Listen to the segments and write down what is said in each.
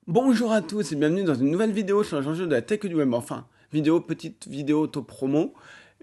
Bonjour à tous et bienvenue dans une nouvelle vidéo sur les enjeux de la tech et du web. Enfin, petite vidéo auto-promo.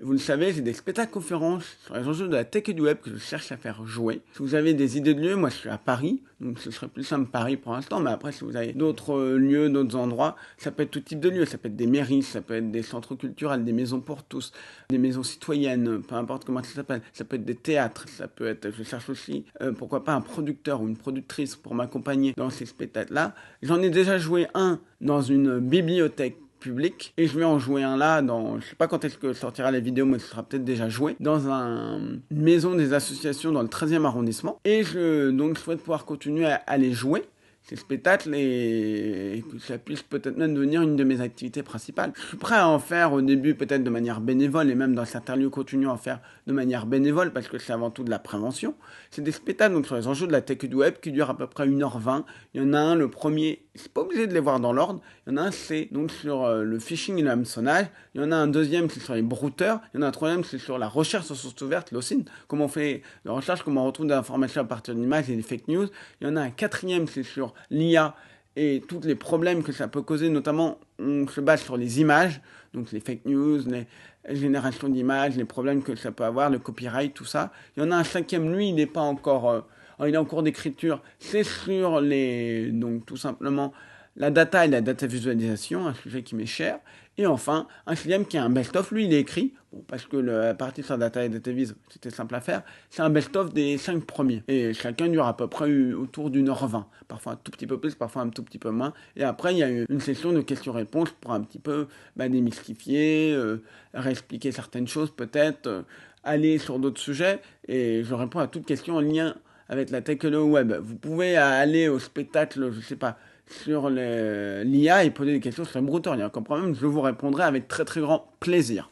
Vous le savez, j'ai des spectacles conférences sur les enjeux de la tech et du web que je cherche à faire jouer. Si vous avez des idées de lieux, moi je suis à Paris, donc ce serait plus simple Paris pour l'instant, mais après si vous avez d'autres lieux, d'autres endroits, ça peut être tout type de lieux, ça peut être des mairies, ça peut être des centres culturels, des maisons pour tous, des maisons citoyennes, peu importe comment ça s'appelle, ça peut être des théâtres, ça peut être, je cherche aussi, pourquoi pas un producteur ou une productrice pour m'accompagner dans ces spectacles-là. J'en ai déjà joué un dans une bibliothèque public et je vais en jouer un là dans, je sais pas quand est-ce que sortira la vidéo, mais ce sera peut-être déjà joué dans une maison des associations dans le 13e arrondissement et je souhaite pouvoir continuer à les jouer ces spectacles et que ça puisse peut-être même devenir une de mes activités principales. Je suis prêt à en faire au début peut-être de manière bénévole et même dans certains lieux continuer à en faire de manière bénévole parce que c'est avant tout de la prévention. C'est des spectacles donc sur les enjeux de la tech et du web qui durent à peu près 1h20. Il y en a un, le premier, c'est pas obligé de les voir dans l'ordre. Il y en a un, c'est donc sur le phishing et le hameçonnage. Il y en a un deuxième, c'est sur les brouteurs. Il y en a un troisième, c'est sur la recherche sur source ouverte, l'OSINT. Comment on fait la recherche, comment on retrouve de l'information à partir d'images et des fake news. Il y en a un quatrième, c'est sur l'IA et tous les problèmes que ça peut causer, notamment on se base sur les images, donc les fake news, les générations d'images, les problèmes que ça peut avoir, le copyright, tout ça. Il y en a un cinquième, lui, il n'est pas encore... il est en cours d'écriture, c'est sur les... donc tout simplement la data et la data visualisation, un sujet qui m'est cher. Et enfin, un sixième qui est un best-of, lui il est écrit, bon, parce que la partie sur data et data vis, c'était simple à faire, c'est un best-of des 5 premiers. Et chacun dure à peu près autour d'1h20, parfois un tout petit peu plus, parfois un tout petit peu moins. Et après, il y a une session de questions-réponses pour un petit peu démystifier, réexpliquer certaines choses peut-être, aller sur d'autres sujets, et je réponds à toutes questions en lien avec la tech et le web. Vous pouvez aller au spectacle, je sais pas, sur l'IA et poser des questions sur le brouteur. Il n'y a aucun problème, je vous répondrai avec très très grand plaisir.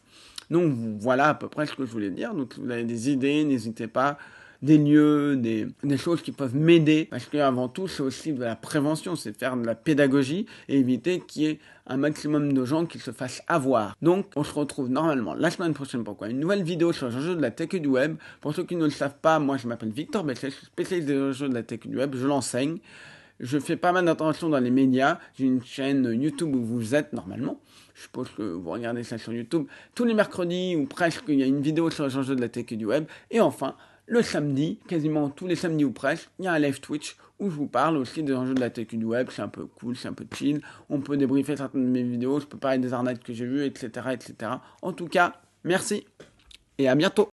Donc voilà à peu près ce que je voulais dire. Donc si vous avez des idées, n'hésitez pas. Des lieux, des choses qui peuvent m'aider. Parce qu'avant tout, c'est aussi de la prévention, c'est de faire de la pédagogie et éviter qu'il y ait un maximum de gens qui se fassent avoir. Donc, on se retrouve normalement la semaine prochaine pour quoi? Une nouvelle vidéo sur les enjeux de la tech et du web. Pour ceux qui ne le savent pas, moi je m'appelle Victor Besset, je suis spécialiste des enjeux de la tech et du web, je l'enseigne. Je fais pas mal d'interventions dans les médias. J'ai une chaîne YouTube où vous êtes normalement. Je suppose que vous regardez ça sur YouTube. Tous les mercredis ou presque, il y a une vidéo sur les enjeux de la tech et du web. Et enfin, le samedi, quasiment tous les samedis ou presque, il y a un live Twitch où je vous parle aussi des enjeux de la tech et du web. C'est un peu cool, c'est un peu chill. On peut débriefer certaines de mes vidéos. Je peux parler des arnaques que j'ai vues, etc., etc. En tout cas, merci et à bientôt.